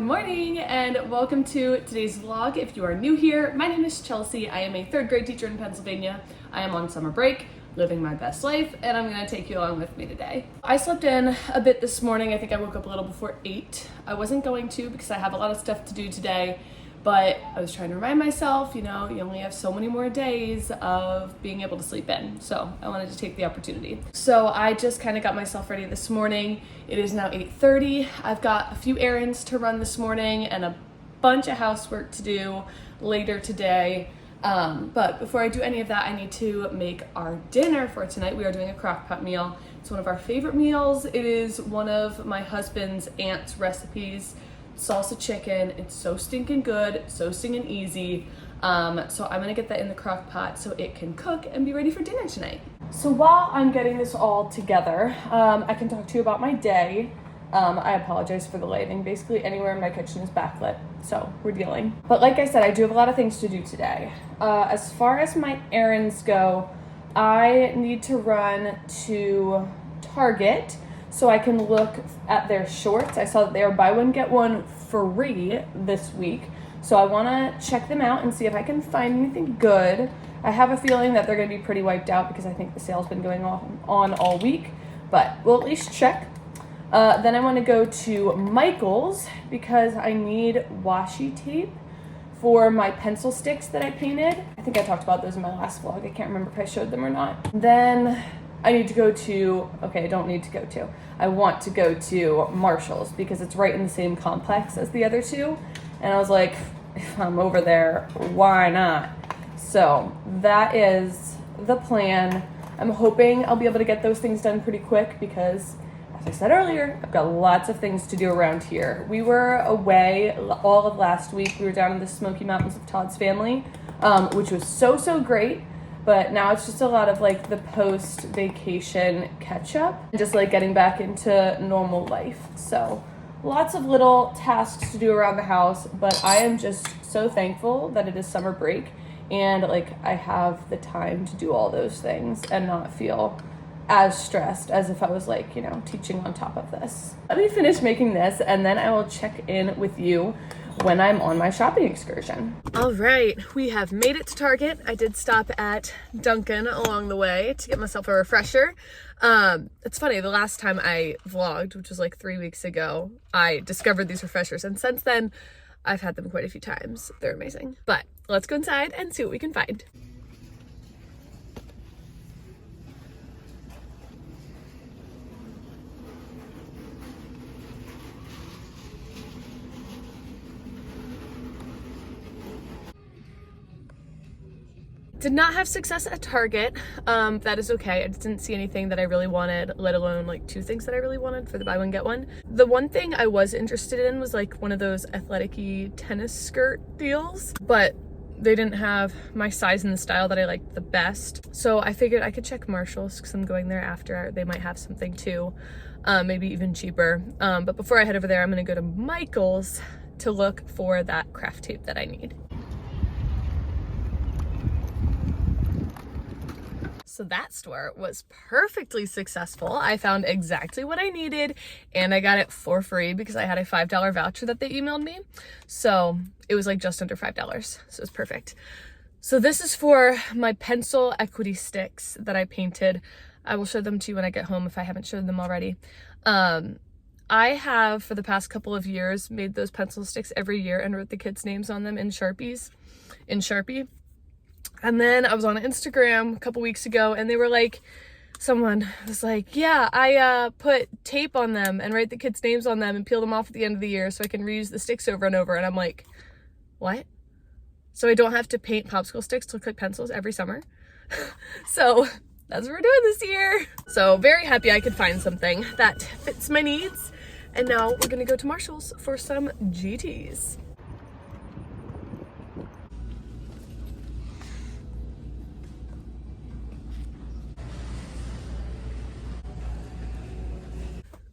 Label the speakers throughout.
Speaker 1: morning and welcome to today's vlog. If you are new here, my name is Chelsea. I am a third grade teacher in Pennsylvania. I am on summer break, living my best life, and I'm gonna take you along with me today. I slept in a bit this morning. I think I woke up a little before 8. I wasn't going to because I have a lot of stuff to do today, but I was trying to remind myself, you know, you only have so many more days of being able to sleep in. So I wanted to take the opportunity. So I just kind of got myself ready this morning. It is now 8:30. I've got a few errands to run this morning and a bunch of housework to do later today. But before I do any of that, I need to make our dinner for tonight. We are doing a crock pot meal. It's one of our favorite meals. It is one of my husband's aunt's recipes. Salsa chicken. It's so stinking good, so stinking easy. So I'm gonna get that in the crock pot so it can cook and be ready for dinner tonight. So while I'm getting this all together, I can talk to you about my day. I apologize for the lighting. Basically anywhere in my kitchen is backlit, so we're dealing. But like I said, I do have a lot of things to do today. As far as my errands go, I need to run to Target so I can look at their shorts. I saw that they are buy one, get one free this week. So I wanna check them out and see if I can find anything good. I have a feeling that they're gonna be pretty wiped out because I think the sale's been going on all week, but we'll at least check. Then I wanna go to Michael's because I need washi tape for my pencil sticks that I painted. I think I talked about those in my last vlog. I can't remember if I showed them or not. Then I need to go to, okay, I don't need to go to. I want to go to Marshall's because it's right in the same complex as the other two. And I was like, if I'm over there, why not? So that is the plan. I'm hoping I'll be able to get those things done pretty quick because, as I said earlier, I've got lots of things to do around here. We were away all of last week. We were down in the Smoky Mountains with Todd's family, which was so great. But now it's just a lot of like the post-vacation catch-up and just like getting back into normal life. So lots of little tasks to do around the house, but I am just so thankful that it is summer break and like I have the time to do all those things and not feel as stressed as if I was like, you know, teaching on top of this. Let me finish making this and then I will check in with you when I'm on my shopping excursion. All right, we have made it to Target. I did stop at Dunkin' along the way to get myself a refresher. It's funny, the last time I vlogged, which was like 3 weeks ago, I discovered these refreshers, and since then, I've had them quite a few times. They're amazing. But let's go inside and see what we can find. Did not have success at Target. That is okay. I didn't see anything that I really wanted, let alone like 2 things that I really wanted for the buy one, get one. The one thing I was interested in was like one of those athletic-y tennis skirt deals, but they didn't have my size and the style that I liked the best. So I figured I could check Marshall's because I'm going there after. They might have something too, maybe even cheaper. But before I head over there, I'm gonna go to Michael's to look for that craft tape that I need. So that store was perfectly successul. I found exactly what I needed and I got it for free because I had a $5 voucher that they emailed me. So it was like just under $5, so it was perfect. So this is for my pencil equity sticks that I painted. I will show them to you when I get home if I haven't showed them already. I have for the past couple of years made those pencil sticks every year and wrote the kids' names on them in Sharpie. And then I was on Instagram a couple weeks ago and they were like, someone was like, yeah, I put tape on them and write the kids' names on them and peel them off at the end of the year so I can reuse the sticks over and over. And I'm like, what? So I don't have to paint popsicle sticks to look like pencils every summer? So that's what we're doing this year. So very happy I could find something that fits my needs. And now we're gonna go to Marshall's for some GTs.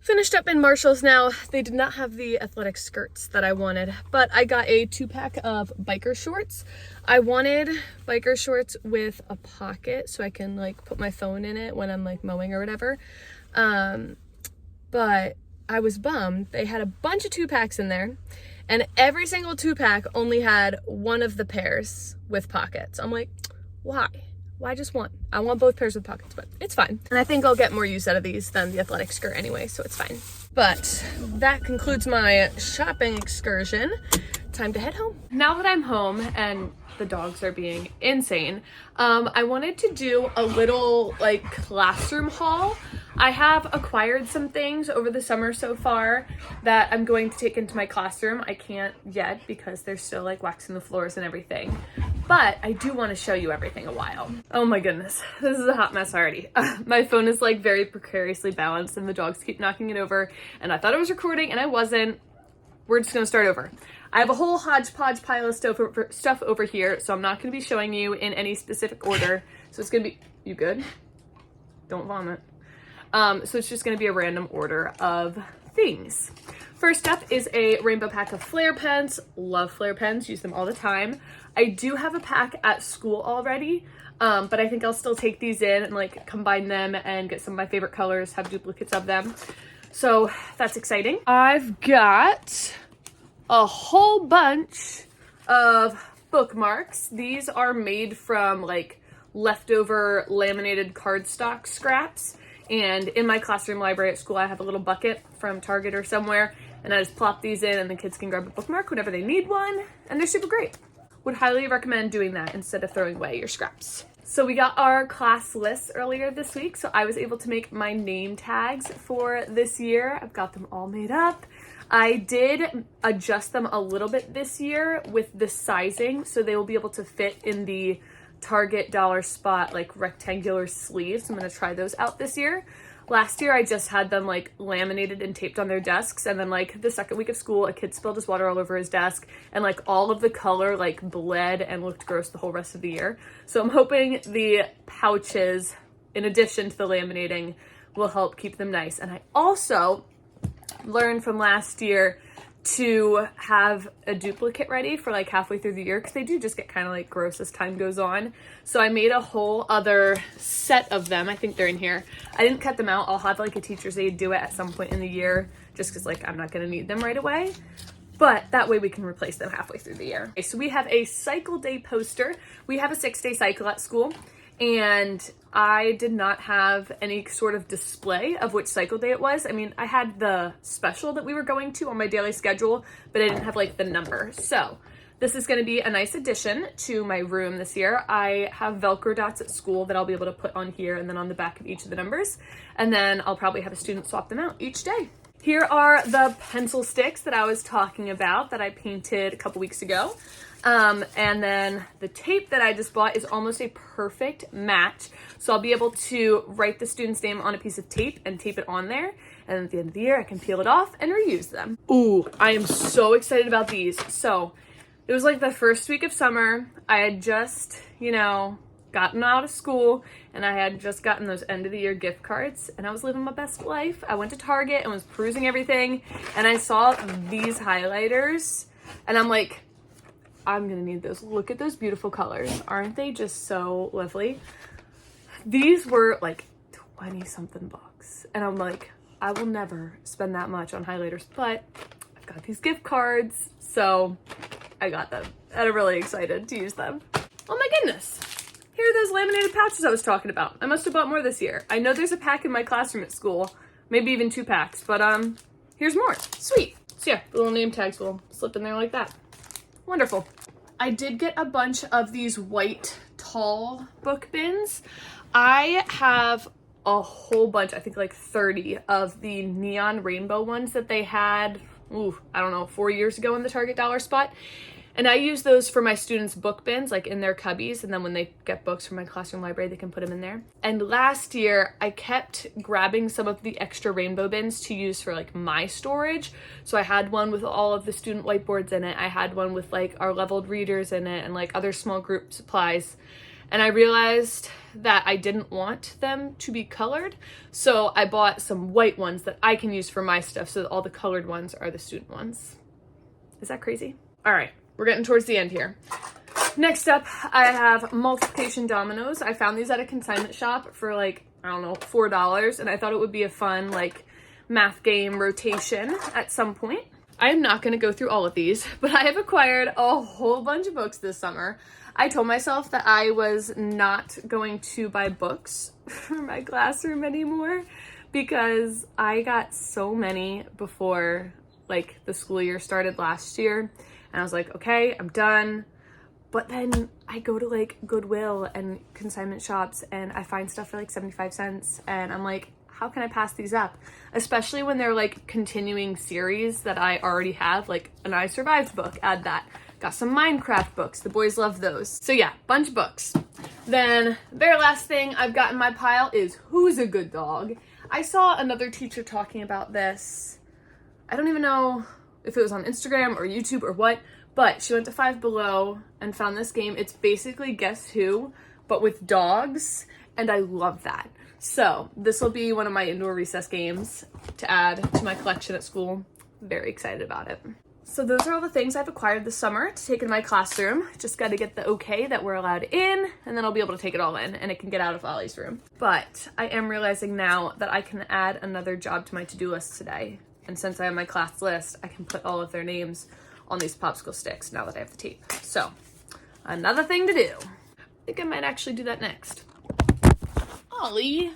Speaker 1: Finished up in Marshall's now. They did not have the athletic skirts that I wanted, but I got a 2-pack of biker shorts. I wanted biker shorts with a pocket so I can like put my phone in it when I'm like mowing or whatever. But I was bummed. They had a bunch of 2-packs in there and every single 2-pack only had one of the pairs with pockets. I'm like, why? Why just one? I want both pairs with pockets, but it's fine. And I think I'll get more use out of these than the athletic skirt anyway, so it's fine. But that concludes my shopping excursion. Time to head home. Now that I'm home and the dogs are being insane, I wanted to do a little like classroom haul. I have acquired some things over the summer so far that I'm going to take into my classroom. I can't yet because they're still like waxing the floors and everything. But I do want to show you everything a while. Oh my goodness, this is a hot mess already. My phone is like very precariously balanced and the dogs keep knocking it over, and I thought I was recording and I wasn't. We're just gonna start over. I have a whole hodgepodge pile of stuff over here, so I'm not gonna be showing you in any specific order. So it's gonna be, you good? Don't vomit. So it's just gonna be a random order of things. First up is a rainbow pack of Flair pens. Love Flair pens, use them all the time. I do have a pack at school already, but I think I'll still take these in and like combine them and get some of my favorite colors, have duplicates of them. So that's exciting. I've got a whole bunch of bookmarks. These are made from like leftover laminated cardstock scraps. And in my classroom library at school, I have a little bucket from Target or somewhere, and I just plop these in and the kids can grab a bookmark whenever they need one, and they're super great. Would highly recommend doing that instead of throwing away your scraps. So we got our class list earlier this week, so I was able to make my name tags for this year. I've got them all made up. I did adjust them a little bit this year with the sizing, so they will be able to fit in the Target Dollar Spot like rectangular sleeves. I'm gonna try those out this year. Last year, I just had them like laminated and taped on their desks, and then like the second week of school, a kid spilled his water all over his desk, and like all of the color like bled and looked gross the whole rest of the year. So I'm hoping the pouches, in addition to the laminating, will help keep them nice. And I also learned from last year to have a duplicate ready for like halfway through the year, because they do just get kind of like gross as time goes on. So I made a whole other set of them. I think they're in here. I didn't cut them out. I'll have like a teacher's aide do it at some point in the year, just because like I'm not going to need them right away. But that way we can replace them halfway through the year. Okay, so we have a cycle day poster. We have a 6-day cycle at school, and I did not have any sort of display of which cycle day it was. I mean, I had the special that we were going to on my daily schedule, but I didn't have like the number. So this is going to be a nice addition to my room this year. I have Velcro dots at school that I'll be able to put on here and then on the back of each of the numbers. And then I'll probably have a student swap them out each day. Here are the pencil sticks that I was talking about that I painted a couple weeks ago. And then the tape that I just bought is almost a perfect match. So I'll be able to write the student's name on a piece of tape and tape it on there. And at the end of the year, I can peel it off and reuse them. Ooh, I am so excited about these. So it was like the first week of summer. I had just, gotten out of school, and I had just gotten those end of the year gift cards, and I was living my best life. I went to Target and was perusing everything, and I saw these highlighters, and I'm like, I'm gonna need those. Look at those beautiful colors. Aren't they just so lovely? These were like 20 something bucks, and I'm like, I will never spend that much on highlighters, but I've got these gift cards, so I got them, and I'm really excited to use them. Oh my goodness. Here are those laminated pouches I was talking about. I must have bought more this year. I know there's a pack in my classroom at school, maybe even 2 packs, but here's more. Sweet. So yeah, the little name tags will slip in there like that. Wonderful. I did get a bunch of these white tall book bins. I have a whole bunch, I think like 30 of the neon rainbow ones that they had, I don't know, 4 years ago in the Target Dollar Spot. And I use those for my students' book bins, like in their cubbies, and then when they get books from my classroom library, they can put them in there. And last year, I kept grabbing some of the extra rainbow bins to use for like my storage. So I had one with all of the student whiteboards in it. I had one with like our leveled readers in it and like other small group supplies. And I realized that I didn't want them to be colored. So I bought some white ones that I can use for my stuff, so that all the colored ones are the student ones. Is that crazy? All right. We're getting towards the end here. Next up, I have multiplication dominoes. I found these at a consignment shop for like, I don't know, $4, and I thought it would be a fun like math game rotation at some point. I am not going to go through all of these, but I have acquired a whole bunch of books this summer. I told myself that I was not going to buy books for my classroom anymore because I got so many before like the school year started last year, and I was like, okay, I'm done. But then I go to like Goodwill and consignment shops and I find stuff for like 75 cents, and I'm like, how can I pass these up? Especially when they're like continuing series that I already have, like an I Survived book, add that. Got some Minecraft books, the boys love those. So yeah, bunch of books. Then very last thing I've got in my pile is Who's a Good Dog? I saw another teacher talking about this. I don't even know if it was on Instagram or YouTube or what, but she went to Five Below and found this game. It's basically Guess Who, but with dogs, and I love that. So this will be one of my indoor recess games to add to my collection at school. Very excited about it. So those are all the things I've acquired this summer to take in my classroom. Just got to get the okay that we're allowed in, and then I'll be able to take it all in and it can get out of Ollie's room. But I am realizing now that I can add another job to my to-do list today. And since I have my class list, I can put all of their names on these popsicle sticks now that I have the tape. So another thing to do. I think I might actually do that next. Ollie.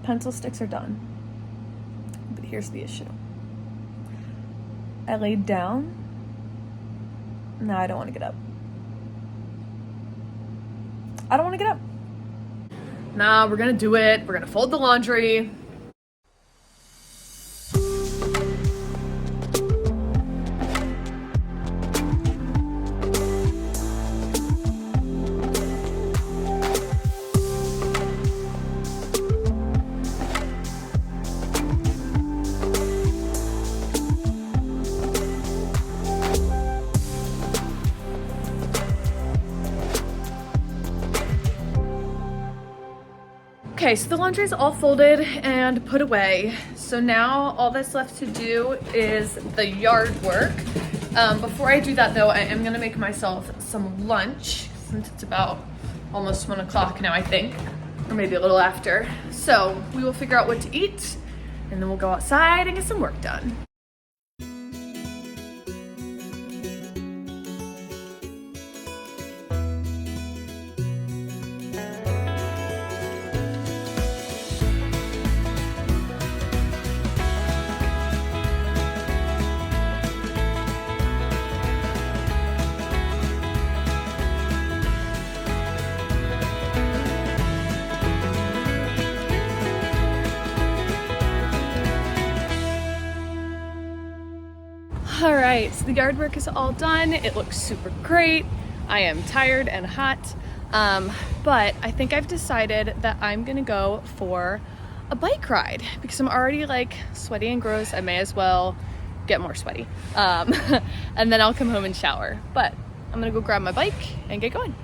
Speaker 1: Pencil sticks are done, but here's the issue. I laid down, now I don't want to get up. I don't want to get up. Nah, we're gonna do it. We're gonna fold the laundry. Okay, so the laundry is all folded and put away. So now all that's left to do is the yard work. Before I do that though, I am gonna make myself some lunch since it's about almost 1 o'clock now, I think, or maybe a little after. So we will figure out what to eat and then we'll go outside and get some work done. All right, so the yard work is all done. It looks super great. I am tired and hot, but I think I've decided that I'm gonna go for a bike ride because I'm already like sweaty and gross. I may as well get more sweaty. And then I'll come home and shower. But I'm gonna go grab my bike and get going.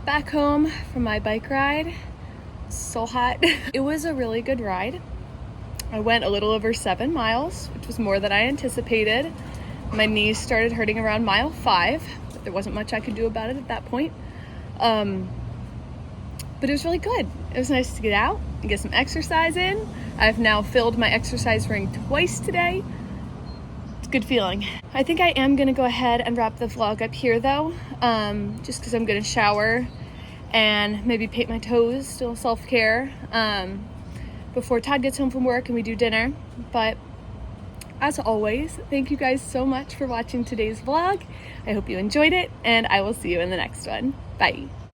Speaker 1: Back home from my bike ride. So hot. It was a really good ride. I went a little over 7 miles, which was more than I anticipated. My knees started hurting around mile 5, but there wasn't much I could do about it at that point. But it was really good. It was nice to get out and get some exercise in. I've now filled my exercise ring twice today. It's a good feeling. I think I am gonna go ahead and wrap the vlog up here though, just because I'm gonna shower and maybe paint my toes, still self-care, before Todd gets home from work and we do dinner. But as always, thank you guys so much for watching today's vlog. I hope you enjoyed it, and I will see you in the next one. Bye.